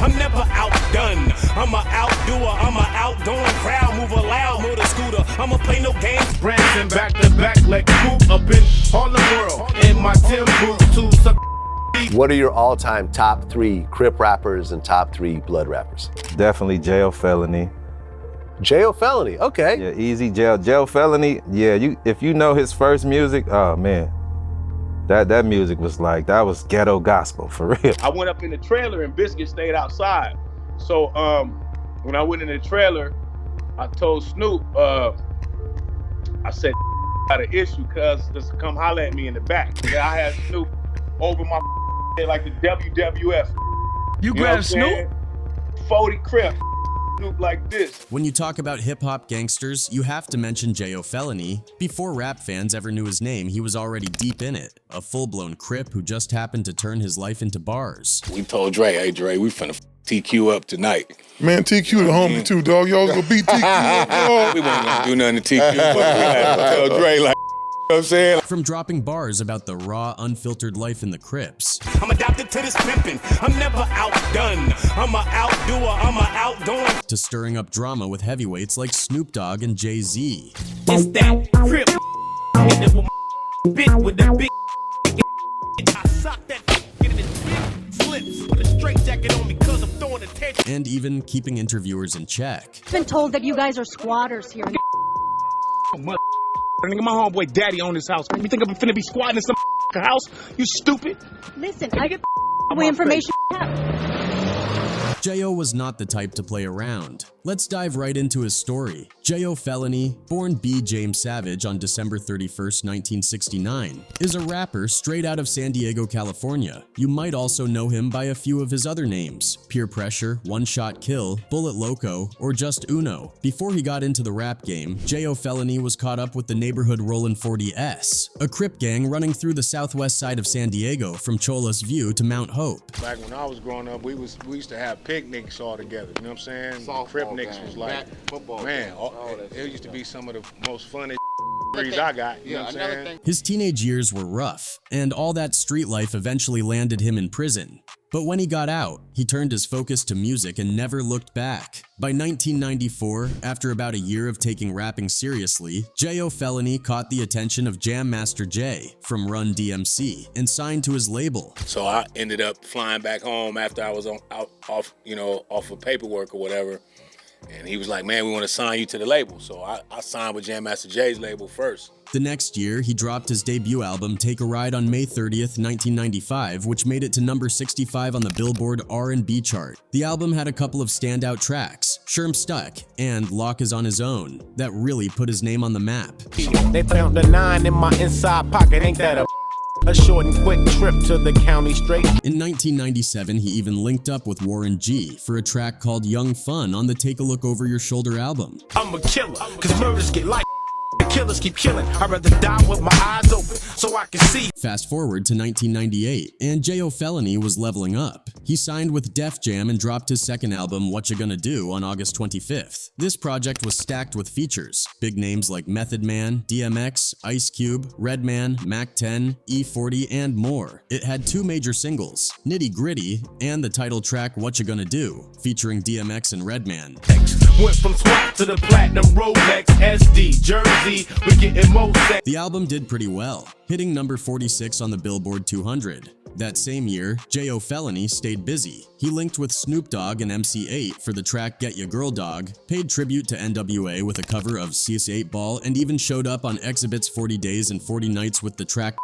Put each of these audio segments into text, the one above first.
I'm never outdone. I'm a outdoer, I'm a outgoing crowd, move a loud motor scooter. I'ma play no games. Branson back to back like Snoop up in Harlem World. In my Tim boots to suck. What are your all-time top 3 Crip rappers and top 3 Blood rappers? Definitely Jayo Felony. Jayo Felony, okay. Yeah, easy Jayo Felony. Yeah, if you know his first music, oh man, that music was like, that was ghetto gospel for real. I went up in the trailer and Biscuit stayed outside. So when I went in the trailer, I told Snoop, I said, got an issue, cuz just come holler at me in the back. Yeah, I had Snoop over my head like the WWF. You grabbed Snoop? 40s Crip. Snoop like this. When you talk about hip-hop gangsters, you have to mention Jayo Felony. Before rap fans ever knew his name, he was already deep in it. A full-blown Crip who just happened to turn his life into bars. We told Dre, hey Dre, we finna TQ up tonight. Man, TQ the homie too, dog. Y'all was gonna beat TQ up, dog. We wasn't gonna do nothing to TQ, but we had to tell Dre, like, you know what I'm saying? From dropping bars about the raw, unfiltered life in the Crips. I'm adopted to this pimpin'. I'm never outdone. I'm a outdoer, I'm a outgoing. To stirring up drama with heavyweights like Snoop Dogg and Jay-Z. It's that Crip. And it will bitch with the big. I sock that in his slips with a straight jacket on me cause I'm throwing attention. And even keeping interviewers in check. I've been told that you guys are squatters here. Nigga, my homeboy daddy own this house. You think I'm finna be squatting in some house? You stupid? Listen, I get the information you have. Jayo was not the type to play around. Let's dive right into his story. Jayo Felony, born B. James Savage on December 31st, 1969, is a rapper straight out of San Diego, California. You might also know him by a few of his other names: Peer Pressure, One Shot Kill, Bullet Loco, or just Uno. Before he got into the rap game, Jayo Felony was caught up with the neighborhood Rollin 40s, a Crip gang running through the southwest side of San Diego from Chola's View to Mount Hope. Back when I was growing up, we used to have picnics all together. You know what I'm saying? Cripnics was like, man, it used to be some of the most funny I got. You know what I'm saying? His teenage years were rough, and all that street life eventually landed him in prison. But when he got out, he turned his focus to music and never looked back. By 1994, after about a year of taking rapping seriously, Jayo Felony caught the attention of Jam Master Jay from Run DMC and signed to his label. So I ended up flying back home after I was off of paperwork or whatever. And he was like, man, we want to sign you to the label. So I signed with Jam Master Jay's label first. The next year, he dropped his debut album, Take a Ride, on May 30th, 1995, which made it to number 65 on the Billboard R&B chart. The album had a couple of standout tracks, Sherm Stuck and Lock Is On His Own, that really put his name on the map. They found the 9 in my inside pocket, ain't that a short and quick trip to the county straight. In 1997, he even linked up with Warren G for a track called Young Fun on the Take a Look Over Your Shoulder album. I'm a killer, cause murders get light. Killers keep killing. I'd rather die with my eyes open so I can see. Fast forward to 1998, and Jayo Felony was leveling up. He signed with Def Jam and dropped his second album, What Ya Gonna Do, on August 25th. This project was stacked with features. Big names like Method Man, DMX, Ice Cube, Redman, Mac 10, E40, and more. It had 2 major singles, Nitty Gritty and the title track What Ya Gonna Do, featuring DMX and Redman. Went from SWAT to the platinum Rolex SD Jersey. We getting more sex. The album did pretty well, hitting number 46 on the Billboard 200. That same year, Jayo Felony stayed busy. He linked with Snoop Dogg and MC Eiht for the track Get Ya Girl Dogg, paid tribute to N.W.A with a cover of CS8 Ball, and even showed up on Xzibit's 40 Days and 40 Nights with the track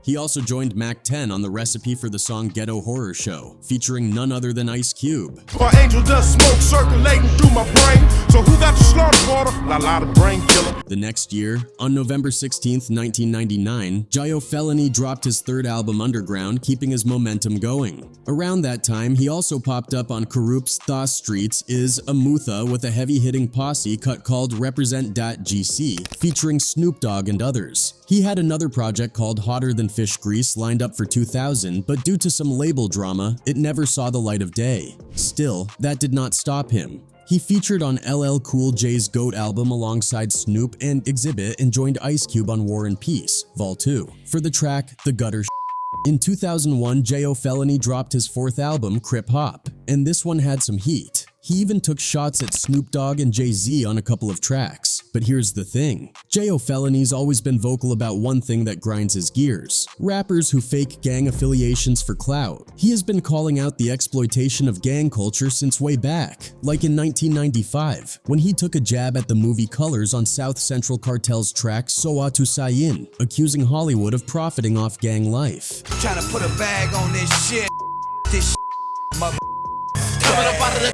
He also joined Mac 10 on the recipe for the song Ghetto Horror Show, featuring none other than Ice Cube. My angel does smoke circulating through my brain. So who got the slaughter water? La la, the brain killer. The next year, on November 16th, 1999, Jayo Felony dropped his third album Underground, keeping his momentum going. Around that time, he also popped up on Karup's Thaw Streets Is a Mutha with a heavy-hitting posse cut called Represent.GC, featuring Snoop Dogg and others. He had another project called Hotter Than Fish Grease lined up for 2000, but due to some label drama, it never saw the light of day. Still, that did not stop him. He featured on LL Cool J's GOAT album alongside Snoop and Xzibit, and joined Ice Cube on War and Peace, Vol 2, for the track The Gutter. In 2001, Jayo Felony dropped his fourth album, Crip Hop, and this one had some heat. He even took shots at Snoop Dogg and Jay-Z on a couple of tracks. But here's the thing. Jayo Felony's always been vocal about one thing that grinds his gears: rappers who fake gang affiliations for clout. He has been calling out the exploitation of gang culture since way back, like in 1995, when he took a jab at the movie Colors on South Central Cartel's track Sowatu Sayin, accusing Hollywood of profiting off gang life. Trying to put a bag on this shit.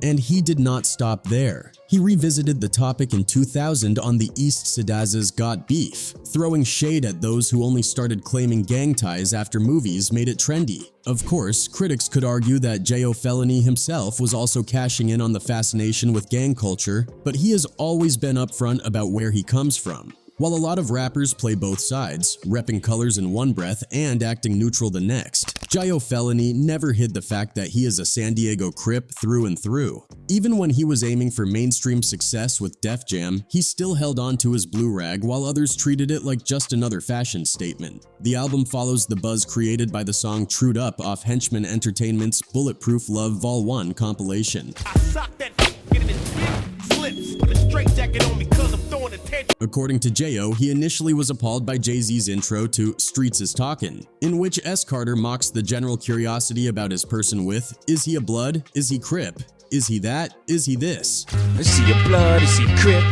And he did not stop there. He revisited the topic in 2000 on the East Sidaz's Got Beef, throwing shade at those who only started claiming gang ties after movies made it trendy. Of course, critics could argue that Jayo Felony himself was also cashing in on the fascination with gang culture, but he has always been upfront about where he comes from. While a lot of rappers play both sides, repping colors in one breath and acting neutral the next, Jayo Felony never hid the fact that he is a San Diego Crip through and through. Even when he was aiming for mainstream success with Def Jam, he still held on to his blue rag while others treated it like just another fashion statement. The album follows the buzz created by the song Trued Up off Henchman Entertainment's Bulletproof Love Vol 1 compilation. I sock that get in his big slips. Put a straight jacket on me cause I'm throwing attention. According to Jayo, he initially was appalled by Jay-Z's intro to Streets Is Talkin', in which S. Carter mocks the general curiosity about his person with, is he a blood? Is he Crip? Is he that? Is he this? Is he a blood? Is he Crip?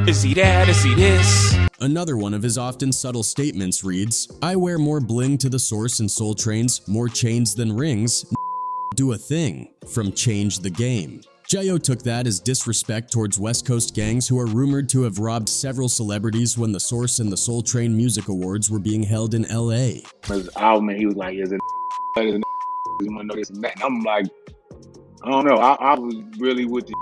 Is he that? Is he this? Another one of his often subtle statements reads, I wear more bling to the Source and Soul Trains, more chains than rings, do a thing, from Change the Game. Jayo took that as disrespect towards West Coast gangs who are rumored to have robbed several celebrities when the Source and the Soul Train Music Awards were being held in LA. His album, and he was like, "Is it? Is it? You want to know this and that?" And I'm like, I don't know. I was really with the.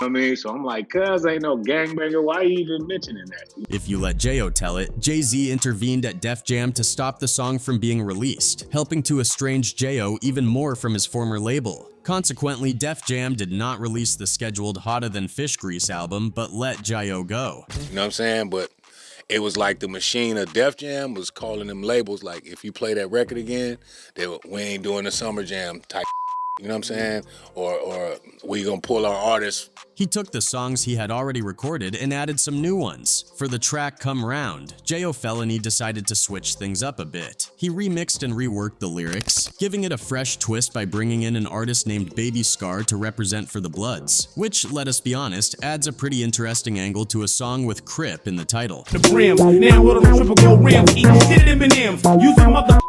You know what I mean? So I'm like, cuz ain't no gangbanger. Why are you even mentioning that? If you let Jayo tell it, Jay-Z intervened at Def Jam to stop the song from being released, helping to estrange Jayo even more from his former label. Consequently, Def Jam did not release the scheduled Hotter Than Fish Grease album, but let Jayo go. You know what I'm saying? But it was like the machine of Def Jam was calling them labels like, if you play that record again, we ain't doing the Summer Jam type. You know what I'm saying? Or we gonna pull our artists. He took the songs he had already recorded and added some new ones. For the track Come Round, Jayo Felony decided to switch things up a bit. He remixed and reworked the lyrics, giving it a fresh twist by bringing in an artist named Baby Scar to represent for the Bloods, which, let us be honest, adds a pretty interesting angle to a song with Crip in the title. The brim. Now what on the triple gold rim? Eating shit at M&M's. Using mother.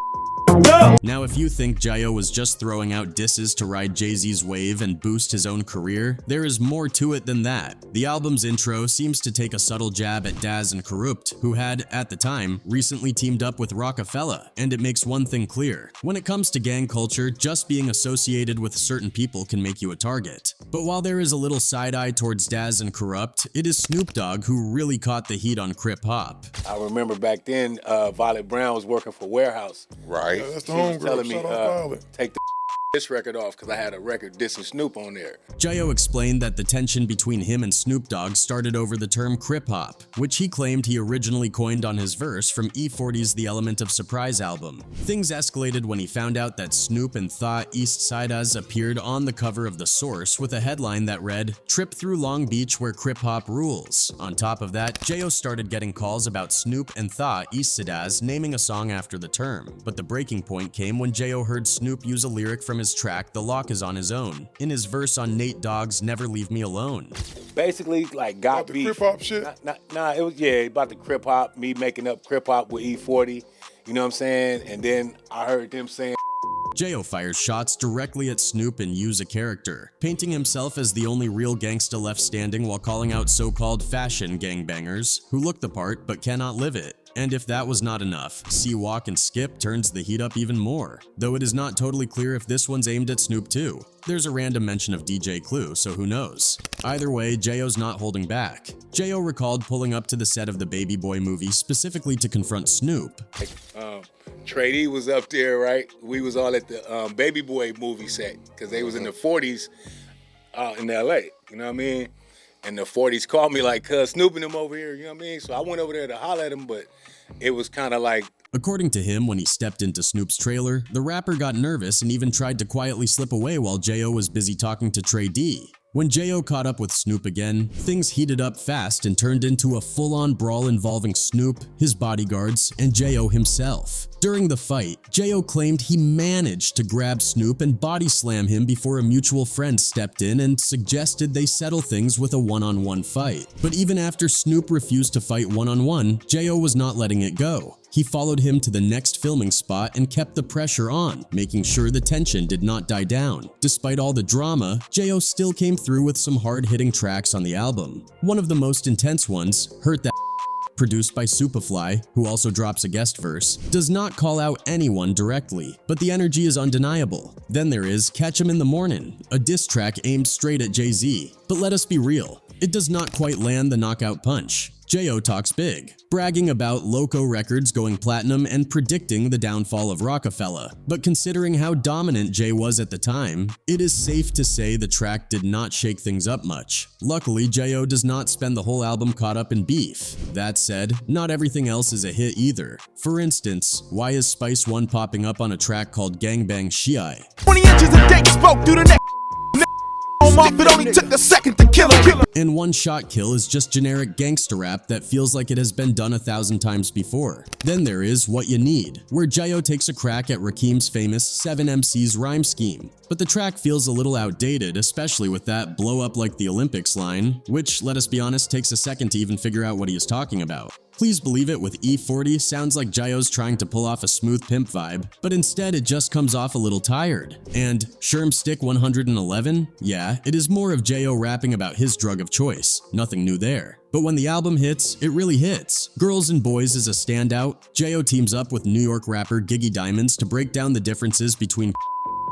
Now, if you think Jayo was just throwing out disses to ride Jay-Z's wave and boost his own career, there is more to it than that. The album's intro seems to take a subtle jab at Dayz and Corrupt, who had, at the time, recently teamed up with Rockefeller, and it makes one thing clear. When it comes to gang culture, just being associated with certain people can make you a target. But while there is a little side-eye towards Dayz and Corrupt, it is Snoop Dogg who really caught the heat on Crip Hop. I remember back then, Violet Brown was working for Warehouse. Right. That's the She was homegirl. telling me, Shout out Violet. take this record off because I had a record dissing Snoop on there. Jayo explained that the tension between him and Snoop Dogg started over the term Crip Hop, which he claimed he originally coined on his verse from E40's The Element of Surprise album. Things escalated when he found out that Snoop and East Sidaz appeared on the cover of The Source with a headline that read, Trip Through Long Beach Where Crip Hop Rules. On top of that, Jayo started getting calls about Snoop and East Sidaz naming a song after the term, but the breaking point came when Jayo heard Snoop use a lyric from his track The Lock Is On His Own, in his verse on Nate Dogg's Never Leave Me Alone. Basically, like, got About the beef. Crip Hop shit? Nah, it was, yeah, about the Crip Hop, me making up Crip Hop with E40, you know what I'm saying? And then I heard them saying, Jayo fires shots directly at Snoop and use a character, painting himself as the only real gangsta left standing while calling out so-called fashion gangbangers who look the part but cannot live it. And if that was not enough, See Walk and Skip turns the heat up even more, though it is not totally clear if this one's aimed at Snoop too. There's a random mention of DJ Clue, so who knows? Either way, Jayo's not holding back. Jayo recalled pulling up to the set of the Baby Boy movie specifically to confront Snoop. Trady was up there, right? We was all at the Baby Boy movie set, because they was in the 40s in LA, you know what I mean? And the 40s called me like, cuz Snoop and them over here, you know what I mean? So I went over there to holler at them, but it was kind of like According to him, when he stepped into Snoop's trailer, the rapper got nervous and even tried to quietly slip away while Jayo was busy talking to Trey D. When Jayo caught up with Snoop again, things heated up fast and turned into a full-on brawl involving Snoop, his bodyguards, and Jayo himself. During the fight, Jayo claimed he managed to grab Snoop and body slam him before a mutual friend stepped in and suggested they settle things with a one-on-one fight. But even after Snoop refused to fight one-on-one, Jayo was not letting it go. He followed him to the next filming spot and kept the pressure on, making sure the tension did not die down. Despite all the drama, Jayo still came through with some hard-hitting tracks on the album. One of the most intense ones, Hurt That, produced by Superfly, who also drops a guest verse, does not call out anyone directly, but the energy is undeniable. Then there is Catch 'Em in the Mornin', a diss track aimed straight at Jay-Z. But let us be real, it does not quite land the knockout punch. Jayo talks big, bragging about Loco Records going platinum and predicting the downfall of Rockefeller. But considering how dominant Jay was at the time, it is safe to say the track did not shake things up much. Luckily, Jayo does not spend the whole album caught up in beef. That said, not everything else is a hit either. For instance, why is Spice One popping up on a track called Gangbang Shiai? 20 inches of dick spoke through the neck. It only took a second to kill him. And One Shot Kill is just generic gangster rap that feels like it has been done 1,000 times before. Then there is What You Need, where Jayo takes a crack at Rakeem's famous 7 MCs rhyme scheme. But the track feels a little outdated, especially with that blow up like the Olympics line, which, let us be honest, takes a second to even figure out what he is talking about. Please Believe It with E40 sounds like Jayo's trying to pull off a smooth pimp vibe, but instead it just comes off a little tired. And Sherm Stick 111? Yeah, it is more of Jayo rapping about his drug of choice. Nothing new there. But when the album hits, it really hits. Girls and Boys is a standout. Jayo teams up with New York rapper Giggy Diamonds to break down the differences between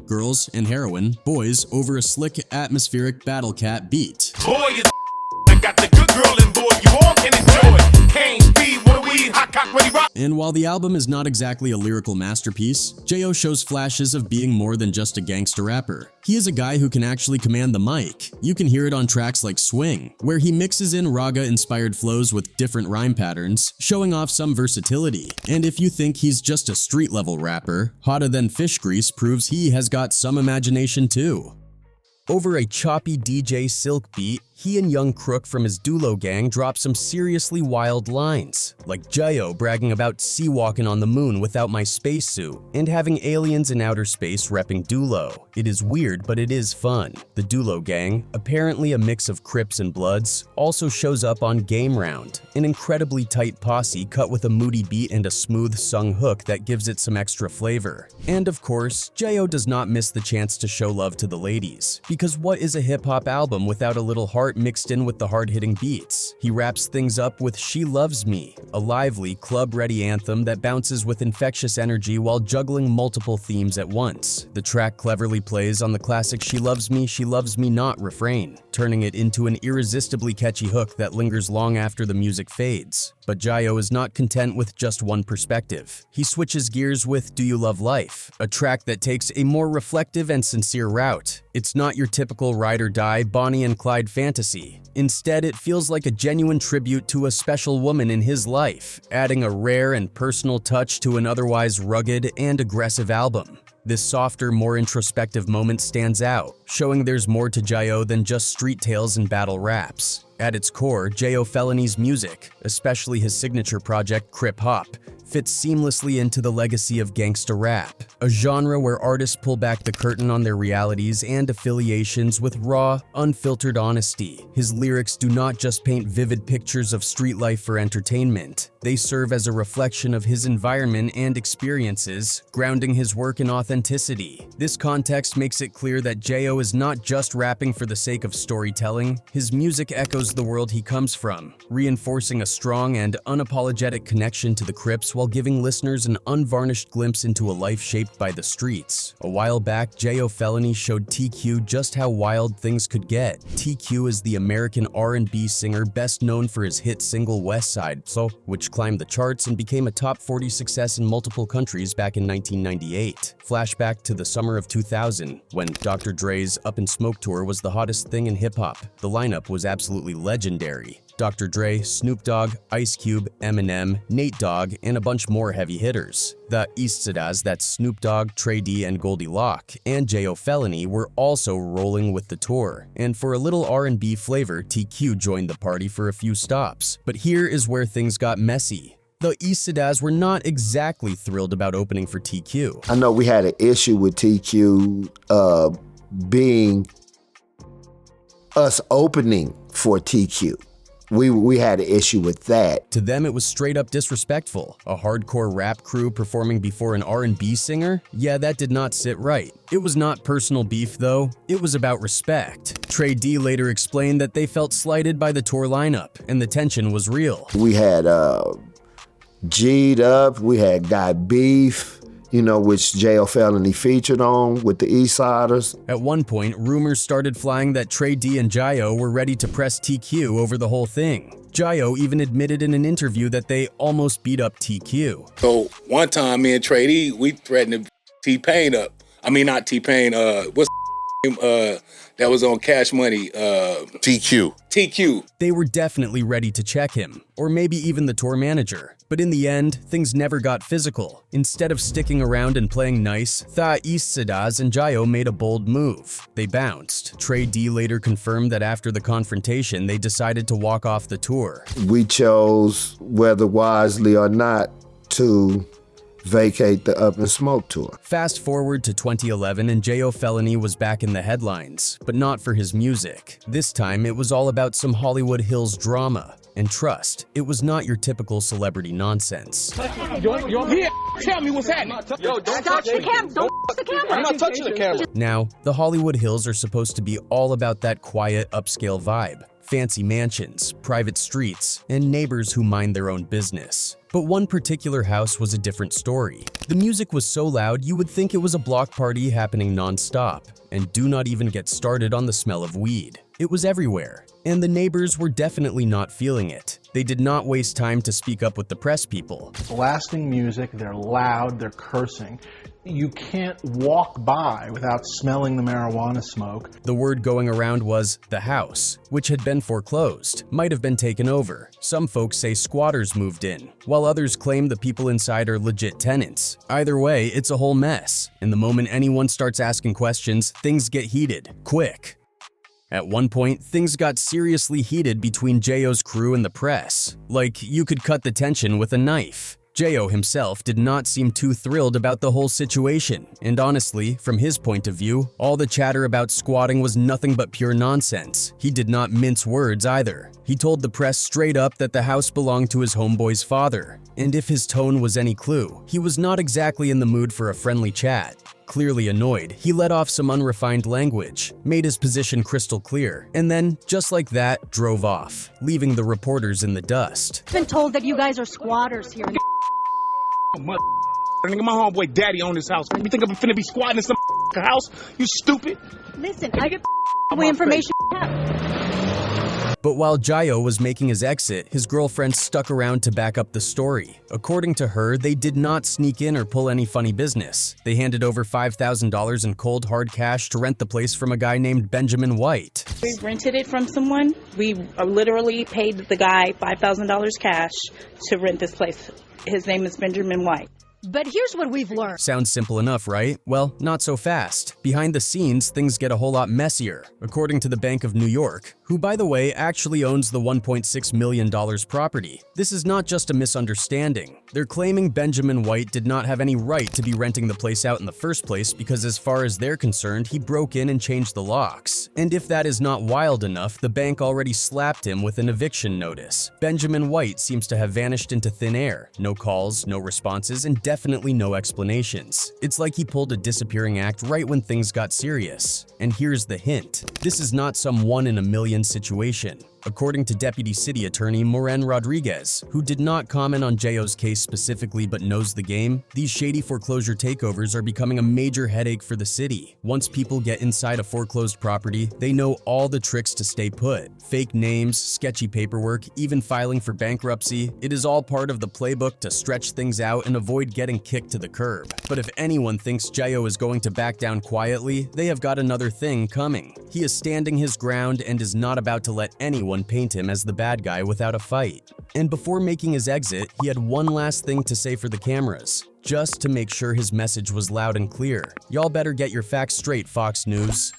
girls and heroin, boys over a slick, atmospheric Battle Cat beat. Boy, you I got the good girl and boy, you all can enjoy. Cane, speed, what a weed, hot cock, ready, rock. And while the album is not exactly a lyrical masterpiece, Jayo shows flashes of being more than just a gangster rapper. He is a guy who can actually command the mic. You can hear it on tracks like Swing, where he mixes in raga-inspired flows with different rhyme patterns, showing off some versatility. And if you think he's just a street-level rapper, Hotter Than Fish Grease proves he has got some imagination too. Over a choppy DJ Silk beat, he and Young Crook from his Dulo gang drop some seriously wild lines, like Jayo bragging about sea walking on the moon without my spacesuit, and having aliens in outer space repping Dulo. It is weird, but it is fun. The Dulo gang, apparently a mix of Crips and Bloods, also shows up on Game Round, an incredibly tight posse cut with a moody beat and a smooth sung hook that gives it some extra flavor. And of course, Jayo does not miss the chance to show love to the ladies, because what is a hip-hop album without a little heart mixed in with the hard-hitting beats? He wraps things up with She Loves Me, a lively, club-ready anthem that bounces with infectious energy while juggling multiple themes at once. The track cleverly plays on the classic She Loves Me Not refrain, turning it into an irresistibly catchy hook that lingers long after the music fades. But Jayo is not content with just one perspective. He switches gears with Do You Love Life, a track that takes a more reflective and sincere route. It's not your typical ride or die Bonnie and Clyde fantasy. Instead, it feels like a genuine tribute to a special woman in his life, adding a rare and personal touch to an otherwise rugged and aggressive album. This softer, more introspective moment stands out, showing there's more to Jayo than just street tales and battle raps. At its core, Jayo Felony's music, especially his signature project Crip Hop, fits seamlessly into the legacy of gangsta rap, a genre where artists pull back the curtain on their realities and affiliations with raw, unfiltered honesty. His lyrics do not just paint vivid pictures of street life for entertainment. They serve as a reflection of his environment and experiences, grounding his work in authenticity. This context makes it clear that Jayo is not just rapping for the sake of storytelling. His music echoes the world he comes from, reinforcing a strong and unapologetic connection to the Crips while giving listeners an unvarnished glimpse into a life shaped by the streets. A while back, Jayo Felony showed TQ just how wild things could get. TQ is the American R&B singer best known for his hit single West Side, which climbed the charts and became a top 40 success in multiple countries back in 1998. Flashback to the summer of 2000, when Dr. Dre's Up in Smoke tour was the hottest thing in hip-hop. The lineup was absolutely legendary. Dr. Dre, Snoop Dogg, Ice Cube, Eminem, Nate Dogg, and a bunch more heavy hitters. The Xzibit, that's Snoop Dogg, Trey D, and Goldie Locke, and Jayo Felony were also rolling with the tour. And for a little R&B flavor, TQ joined the party for a few stops. But here is where things got messy. The Xzibit were not exactly thrilled about opening for TQ. I know we had an issue with TQ being us opening for TQ. We had an issue with that. To them, it was straight up disrespectful. A hardcore rap crew performing before an R&B singer? Yeah, that did not sit right. It was not personal beef though, it was about respect. Trey D later explained that they felt slighted by the tour lineup, and the tension was real. We had G'd Up, we had Got Beef, you know, which Jayo Felony featured on with the Eastsiders. At one point, rumors started flying that Trey D and Jayo were ready to press TQ over the whole thing. Jayo even admitted in an interview that they almost beat up TQ. So one time, me and Trey D, we threatened to T-Pain up. I mean, not T-Pain, what's that was on Cash Money? TQ. They were definitely ready to check him, or maybe even the tour manager. But in the end, things never got physical. Instead of sticking around and playing nice, the Xzibit and Jayo made a bold move. They bounced. Trey D later confirmed that after the confrontation, they decided to walk off the tour. We chose, whether wisely or not, to vacate the Up and Smoke tour. Fast forward to 2011 and Jayo Felony was back in the headlines, but not for his music. This time it was all about some Hollywood Hills drama. And trust, it was not your typical celebrity nonsense. Yeah, tell me what's happening. Yo, don't touch the camera. Don't touch the camera. I'm not touching the camera. Now, the Hollywood Hills are supposed to be all about that quiet, upscale vibe. Fancy mansions, private streets, and neighbors who mind their own business. But one particular house was a different story. The music was so loud you would think it was a block party happening non-stop. And do not even get started on the smell of weed. It was everywhere. And the neighbors were definitely not feeling it. They did not waste time to speak up with the press people. Blasting music, they're loud, they're cursing. You can't walk by without smelling the marijuana smoke. The word going around was the house, which had been foreclosed, might have been taken over. Some folks say squatters moved in, while others claim the people inside are legit tenants. Either way, it's a whole mess. And the moment anyone starts asking questions, things get heated, quick. At one point, things got seriously heated between Jayo's crew and the press. Like, you could cut the tension with a knife. Jayo himself did not seem too thrilled about the whole situation, and honestly, from his point of view, all the chatter about squatting was nothing but pure nonsense. He did not mince words either. He told the press straight up that the house belonged to his homeboy's father, and if his tone was any clue, he was not exactly in the mood for a friendly chat. Clearly annoyed, he let off some unrefined language, made his position crystal clear, and then, just like that, drove off, leaving the reporters in the dust. I've been told that you guys are squatters here. Mother, nigga, my homeboy daddy owned this house. Man, you think I'm finna be squatting in some house? You stupid. Listen, I get the information you have. But while Jayo was making his exit, his girlfriend stuck around to back up the story. According to her, they did not sneak in or pull any funny business. They handed over $5,000 in cold hard cash to rent the place from a guy named Benjamin White. We rented it from someone. We literally paid the guy $5,000 cash to rent this place. His name is Benjamin White. But here's what we've learned. Sounds simple enough, right? Well, not so fast. Behind the scenes, things get a whole lot messier. According to the Bank of New York, who by the way actually owns the $1.6 million property. This is not just a misunderstanding. They're claiming Benjamin White did not have any right to be renting the place out in the first place because as far as they're concerned, he broke in and changed the locks. And if that is not wild enough, the bank already slapped him with an eviction notice. Benjamin White seems to have vanished into thin air. No calls, no responses, and definitely no explanations. It's like he pulled a disappearing act right when things got serious. And here's the hint. This is not some one-in-a-million situation. According to Deputy City Attorney Moren Rodriguez, who did not comment on Jayo's case specifically but knows the game, these shady foreclosure takeovers are becoming a major headache for the city. Once people get inside a foreclosed property, they know all the tricks to stay put. Fake names, sketchy paperwork, even filing for bankruptcy. It is all part of the playbook to stretch things out and avoid getting kicked to the curb. But if anyone thinks Jayo is going to back down quietly, they have got another thing coming. He is standing his ground and is not about to let anyone anyone paint him as the bad guy without a fight. And before making his exit, he had one last thing to say for the cameras, just to make sure his message was loud and clear. Y'all better get your facts straight, Fox News.